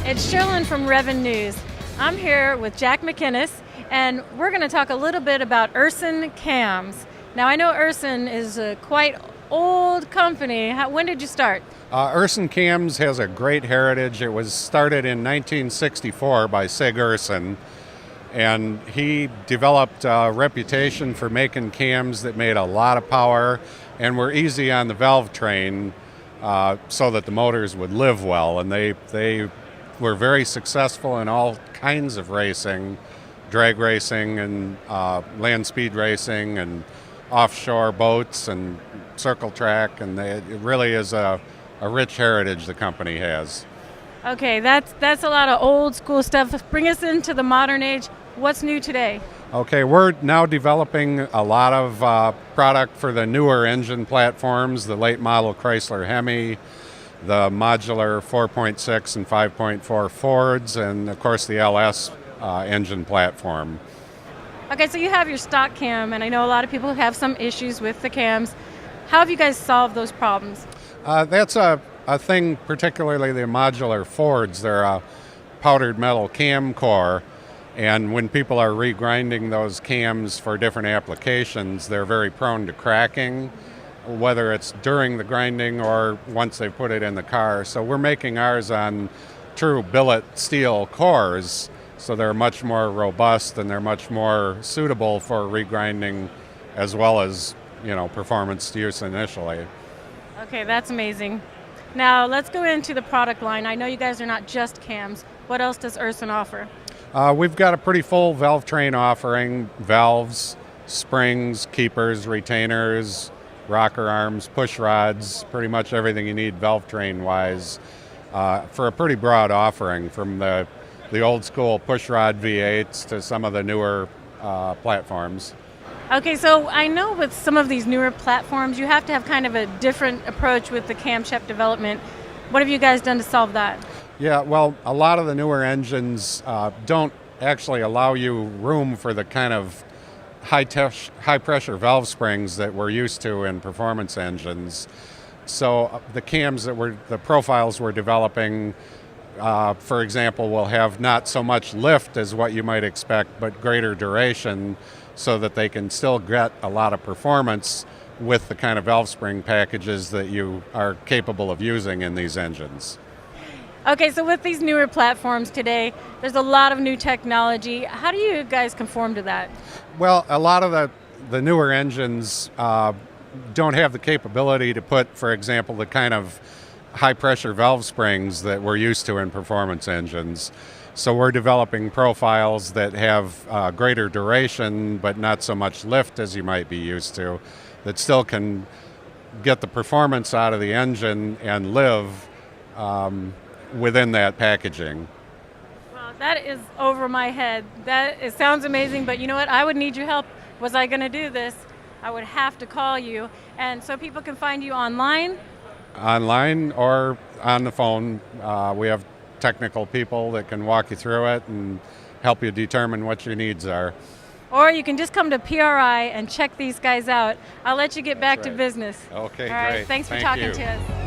It's Sherlyn from Rev'n News. I'm here with Jack McInnes, and we're going to talk a little bit about Erson Cams. Now, I know Erson is a quite old company. When did you start? Erson Cams has a great heritage. It was started in 1964 by Sig Erson, and he developed a reputation for making cams that made a lot of power and were easy on the valve train, so that the motors would live well. And they were very successful in all kinds of racing, drag racing and land speed racing and offshore boats and circle track, and it really is a rich heritage the company has. Okay, that's a lot of old school stuff. Bring us into the modern age. What's new today? Okay, we're now developing a lot of product for the newer engine platforms, the late model Chrysler Hemi, the modular 4.6 and 5.4 Fords, and of course the LS engine platform. Okay, so you have your stock cam, and I know a lot of people have some issues with the cams. How have you guys solved those problems? That's a thing, particularly the modular Fords. They're a powdered metal cam core, and when people are regrinding those cams for different applications, they're very prone to cracking, whether it's during the grinding or once they put it in the car. So we're making ours on true billet steel cores, so they're much more robust and they're much more suitable for regrinding as well as, performance use initially. Okay, that's amazing. Now let's go into the product line. I know you guys are not just cams. What else does Erson offer? We've got a pretty full valve train offering: valves, springs, keepers, retainers, rocker arms, push rods, pretty much everything you need valve train wise, for a pretty broad offering, from the old school push rod V8s to some of the newer platforms. Okay, so I know with some of these newer platforms, you have to have kind of a different approach with the camshaft development. What have you guys done to solve that? Yeah, well, a lot of the newer engines don't actually allow you room for the kind of high pressure valve springs that we're used to in performance engines. So the cams the profiles we're developing, for example, will have not so much lift as what you might expect, but greater duration, so that they can still get a lot of performance with the kind of valve spring packages that you are capable of using in these engines. Okay, so with these newer platforms today, there's a lot of new technology. How do you guys conform to that? Well, a lot of the newer engines don't have the capability to put, for example, the kind of high pressure valve springs that we're used to in performance engines. So we're developing profiles that have greater duration but not so much lift as you might be used to, that still can get the performance out of the engine and live within that packaging. Well, that is over my head. It sounds amazing, but you know what? I would need your help. Was I going to do this, I would have to call you. And so people can find you online? Online or on the phone. We have technical people that can walk you through it and help you determine what your needs are. Or you can just come to PRI and check these guys out. I'll let you get back to business. Okay, all right, great. Thanks for Thank talking you. to us.